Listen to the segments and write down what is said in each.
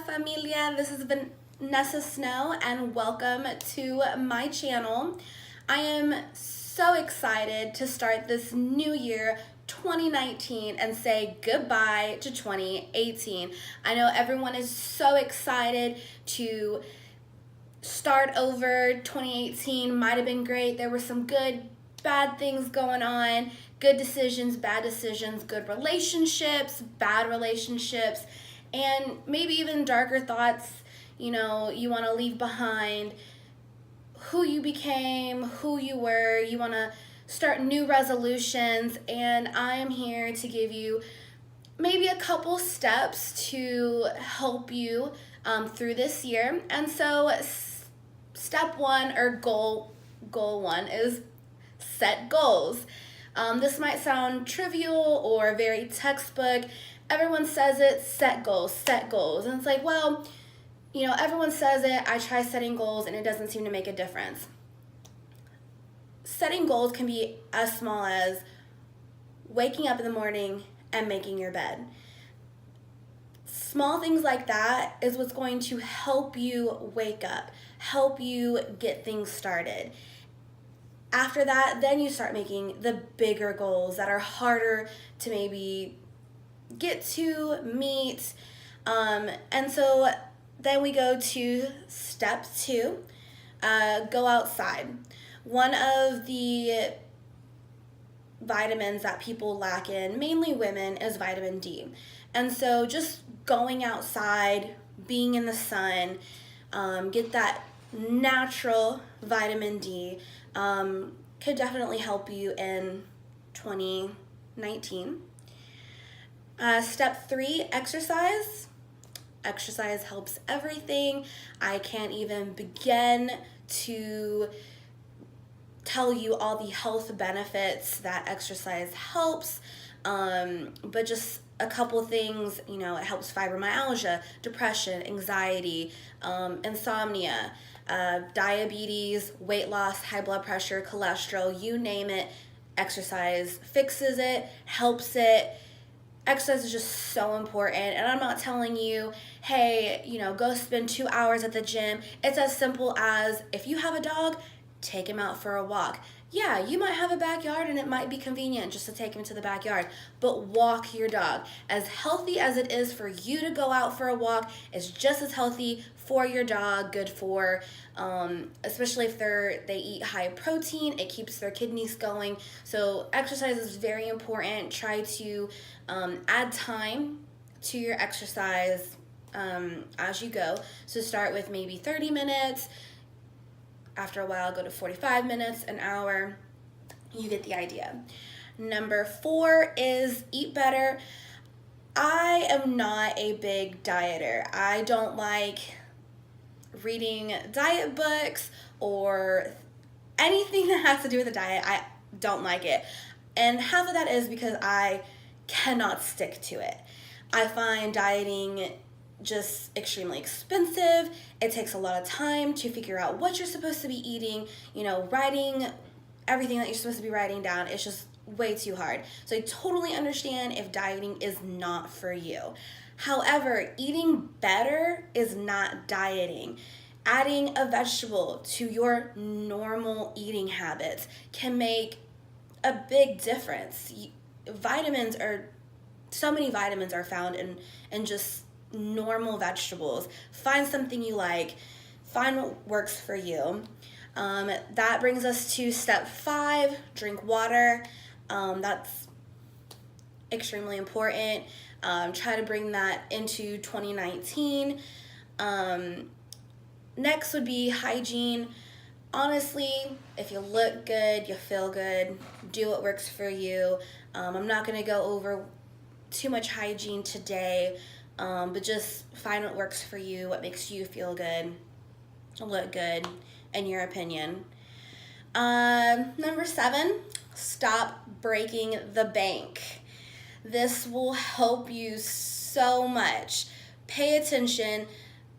Hola, familia. This is Vanessa Snow, and welcome to my channel. I am so excited to start this new year, 2019, and say goodbye to 2018. I know everyone is so excited to start over. 2018 might have been great. There were some good, bad things going on, good decisions, bad decisions, good relationships, bad relationships, and maybe even darker thoughts, you want to leave behind who you became, who you were. You want to start new resolutions, and I'm here to give you maybe a couple steps to help you through this year. And so step one, or goal one, is set goals. This might sound trivial or very textbook. Everyone says it, set goals, set goals. And it's like, well, everyone says it. I try setting goals and it doesn't seem to make a difference. Setting goals can be as small as waking up in the morning and making your bed. Small things like that is what's going to help you wake up, help you get things started. After that, then you start making the bigger goals that are harder to maybe get to, meet. And so then we go to step two, go outside. One of the vitamins that people lack in, mainly women, is vitamin D. And so just going outside, being in the sun, get that natural vitamin D could definitely help you in 2019. Step three, exercise. Exercise helps everything. I can't even begin to tell you all the health benefits that exercise helps, but just a couple things. It helps fibromyalgia, depression, anxiety, insomnia, diabetes, weight loss, high blood pressure, cholesterol, you name it. Exercise fixes it, helps it. Exercise is just so important, and I'm not telling you, hey, go spend 2 hours at the gym. It's as simple as, if you have a dog, take him out for a walk. Yeah, you might have a backyard and it might be convenient just to take him to the backyard, but walk your dog. As healthy as it is for you to go out for a walk, is just as healthy for your dog. Good for, especially if they eat high protein, it keeps their kidneys going. So exercise is very important. Try to add time to your exercise as you go. So start with maybe 30 minutes. After a while, go to 45 minutes, an hour. You get the idea. Number four is eat better. I am not a big dieter. I don't like reading diet books or anything that has to do with a diet. I don't like it. And half of that is because I cannot stick to it. I find dieting just extremely expensive. It takes a lot of time to figure out what you're supposed to be eating, writing everything that you're supposed to be writing down. It's just way too hard. So I totally understand if dieting is not for you. However, eating better is not dieting. Adding a vegetable to your normal eating habits can make a big difference. So many vitamins are found in just normal vegetables. Find something you like, find what works for you. That brings us to step five, drink water. That's extremely important. Try to bring that into 2019. Next would be hygiene. Honestly, if you look good, you feel good, do what works for you. I'm not going to go over too much hygiene today, but just find what works for you, what makes you feel good, look good, in your opinion. Number seven, stop breaking the bank. This will help you so much. Pay attention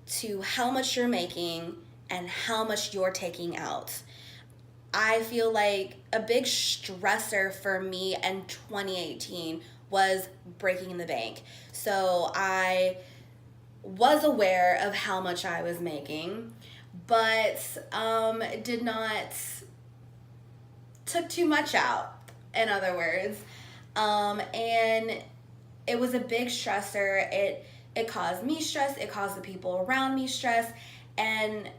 to how much you're making and how much you're taking out. I feel like a big stressor for me in 2018 was breaking the bank. So I was aware of how much I was making, but did not, took too much out, in other words. And it was a big stressor. It caused me stress. It caused the people around me stress. And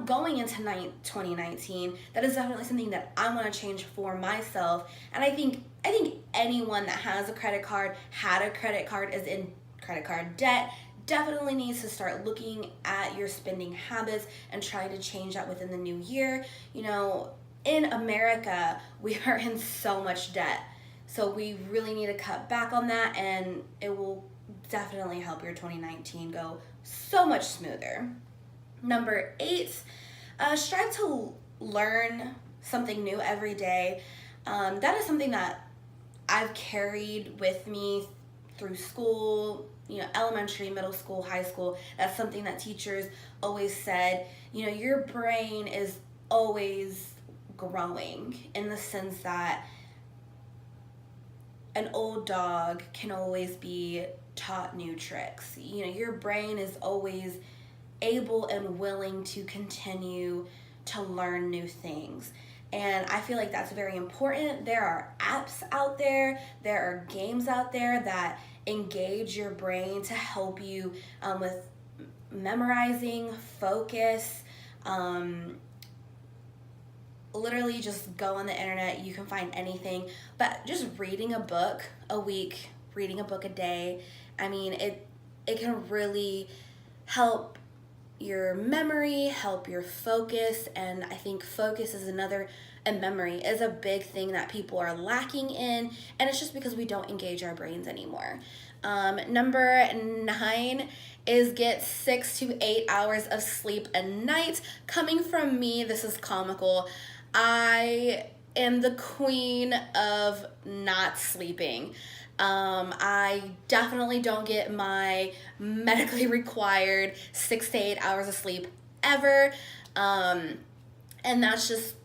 going into 2019, that is definitely something that I want to change for myself. And I think anyone that has a credit card, had a credit card, is in credit card debt, definitely needs to start looking at your spending habits and try to change that within the new year. You know, in America, we are in so much debt. So we really need to cut back on that, and it will definitely help your 2019 go so much smoother. Number 8, strive to learn something new every day. That is something that I've carried with me through school, you know, elementary, middle school, high school. That's something that teachers always said. You know, your brain is always growing, in the sense that an old dog can always be taught new tricks. You know, your brain is always able and willing to continue to learn new things. And I feel like that's very important. There are apps out there, there are games out there that engage your brain to help you with memorizing, focus. Literally just go on the internet, you can find anything. But just reading a book a week, reading a book a day, I mean, it can really help your memory, help your focus. And I think focus is and memory is a big thing that people are lacking in, and it's just because we don't engage our brains anymore. Number 9 is get 6 to 8 hours of sleep a night. Coming from me, this is comical. I am the queen of not sleeping. I definitely don't get my medically required 6 to 8 hours of sleep ever. And that's just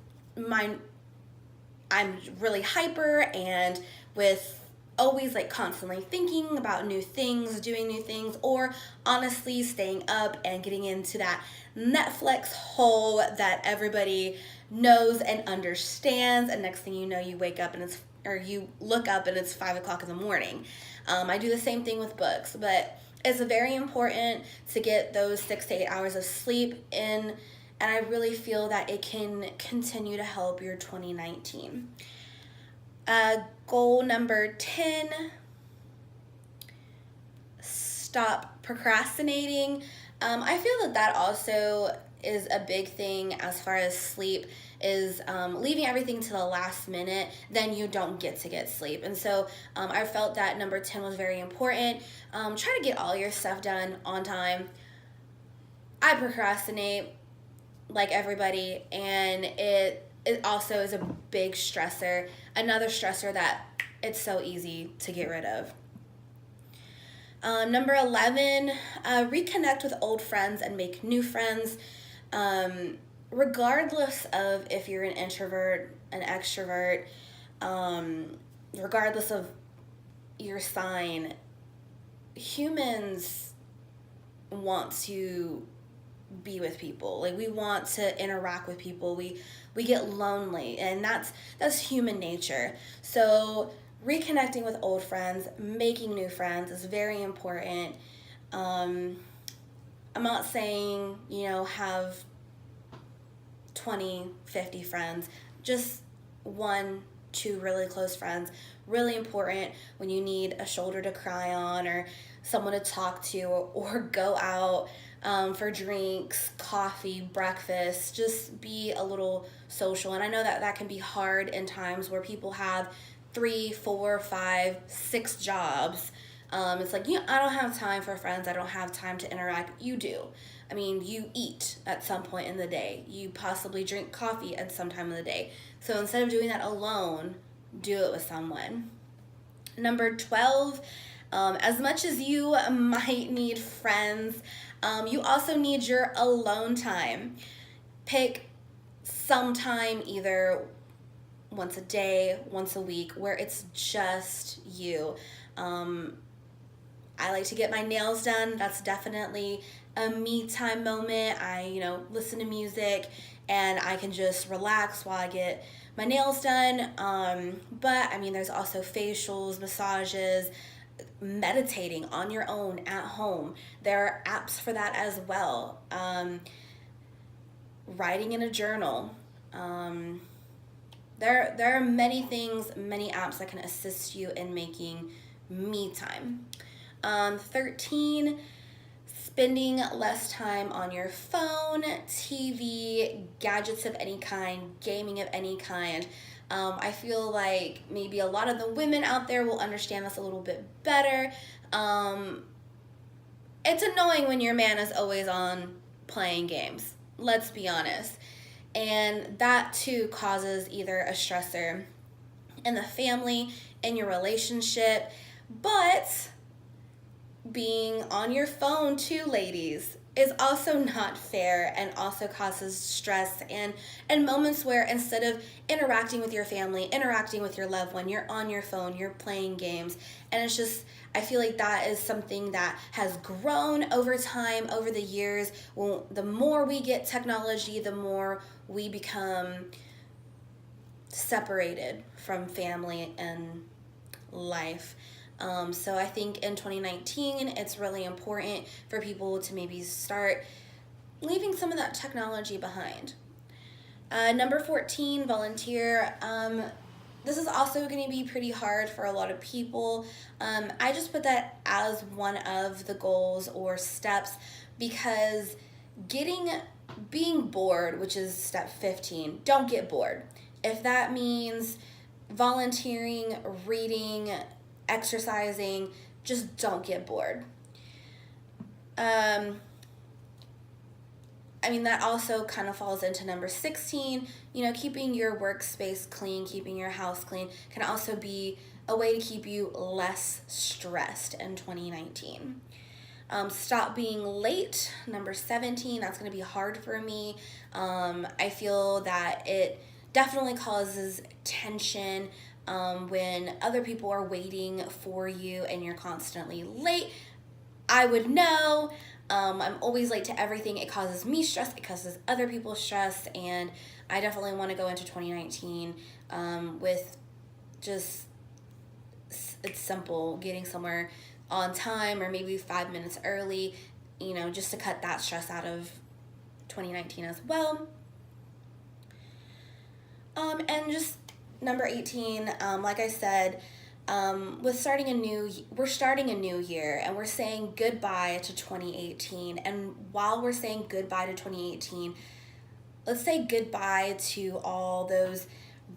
I'm really hyper, and with always like constantly thinking about new things, doing new things, or honestly staying up and getting into that Netflix hole that everybody knows and understands. And next thing you know, you wake up and you look up and it's 5 o'clock in the morning. I do the same thing with books, but it's very important to get those 6 to 8 hours of sleep in. And I really feel that it can continue to help your 2019. Goal number 10, stop procrastinating. I feel that also is a big thing as far as sleep, is leaving everything to the last minute, then you don't get to get sleep. And so I felt that number 10 was very important. Try to get all your stuff done on time. I procrastinate like everybody, and it also is a big stressor, another stressor that it's so easy to get rid of. Number 11, reconnect with old friends and make new friends. Regardless of if you're an introvert, an extrovert, regardless of your sign, humans want to be with people. Like, we want to interact with people. We get lonely, and that's human nature. So reconnecting with old friends, making new friends is very important. I'm not saying, have 20, 50 friends, just 1, 2 really close friends. Really important when you need a shoulder to cry on, or someone to talk to, or go out for drinks, coffee, breakfast. Just be a little social. And I know that can be hard in times where people have 3, 4, 5, 6 jobs. It's like, I don't have time for friends. I don't have time to interact. You do. I mean, you eat at some point in the day. You possibly drink coffee at some time in the day. So instead of doing that alone, do it with someone. Number 12, as much as you might need friends, you also need your alone time. Pick some time, either once a day, once a week, where it's just you. I like to get my nails done. That's definitely a me time moment. I, listen to music and I can just relax while I get my nails done. But I mean, there's also facials, massages, meditating on your own at home. There are apps for that as well. Writing in a journal. There are many things, many apps that can assist you in making me time. 13, spending less time on your phone, TV, gadgets of any kind, gaming of any kind. I feel like maybe a lot of the women out there will understand this a little bit better. It's annoying when your man is always on playing games. Let's be honest. And that too causes either a stressor in the family, in your relationship, but being on your phone too, ladies, is also not fair and also causes stress and moments where instead of interacting with your family, interacting with your loved one, you're on your phone, you're playing games. And it's just, I feel like that is something that has grown over time, over the years. Well, the more we get technology, the more we become separated from family and life. So I think in 2019, it's really important for people to maybe start leaving some of that technology behind. Number 14, volunteer. This is also going to be pretty hard for a lot of people. I just put that as one of the goals or steps because being bored, which is step 15, don't get bored. If that means volunteering, reading, exercising, just don't get bored. I mean, that also kind of falls into number 16. Keeping your workspace clean, keeping your house clean can also be a way to keep you less stressed in 2019. Stop being late, number 17. That's going to be hard for me. I feel that it definitely causes tension when other people are waiting for you and you're constantly late. I would know. I'm always late to everything. It causes me stress. It causes other people stress. And I definitely want to go into 2019 with just, it's simple, getting somewhere on time or maybe 5 minutes early, just to cut that stress out of 2019 as well. And just number 18, like I said, we're starting a new year and we're saying goodbye to 2018. And while we're saying goodbye to 2018, let's say goodbye to all those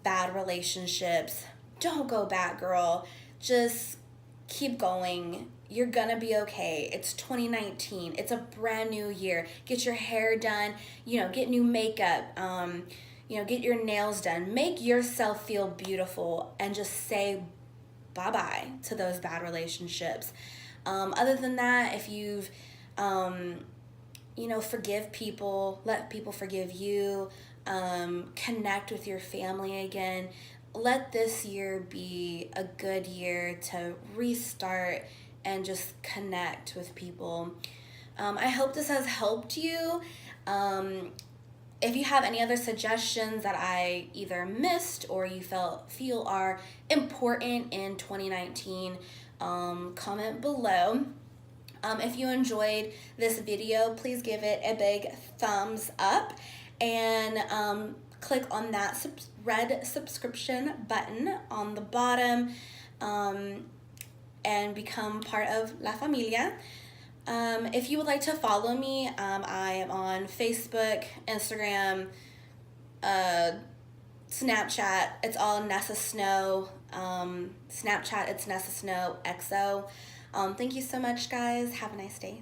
bad relationships. Don't go back, girl. Just keep going. You're gonna be okay. It's 2019. It's a brand new year. Get your hair done, get new makeup, get your nails done. Make yourself feel beautiful and just say bye-bye to those bad relationships. Other than that, if you've, forgive people, let people forgive you, connect with your family again. Let this year be a good year to restart and just connect with people. I hope this has helped you. If you have any other suggestions that I either missed or you feel are important in 2019, comment below. If you enjoyed this video, please give it a big thumbs up and click on that red subscription button on the bottom and become part of La Familia. If you would like to follow me, I am on Facebook, Instagram, Snapchat. It's all Nessa Snow. Snapchat, it's Nessa Snow XO. Thank you so much, guys. Have a nice day.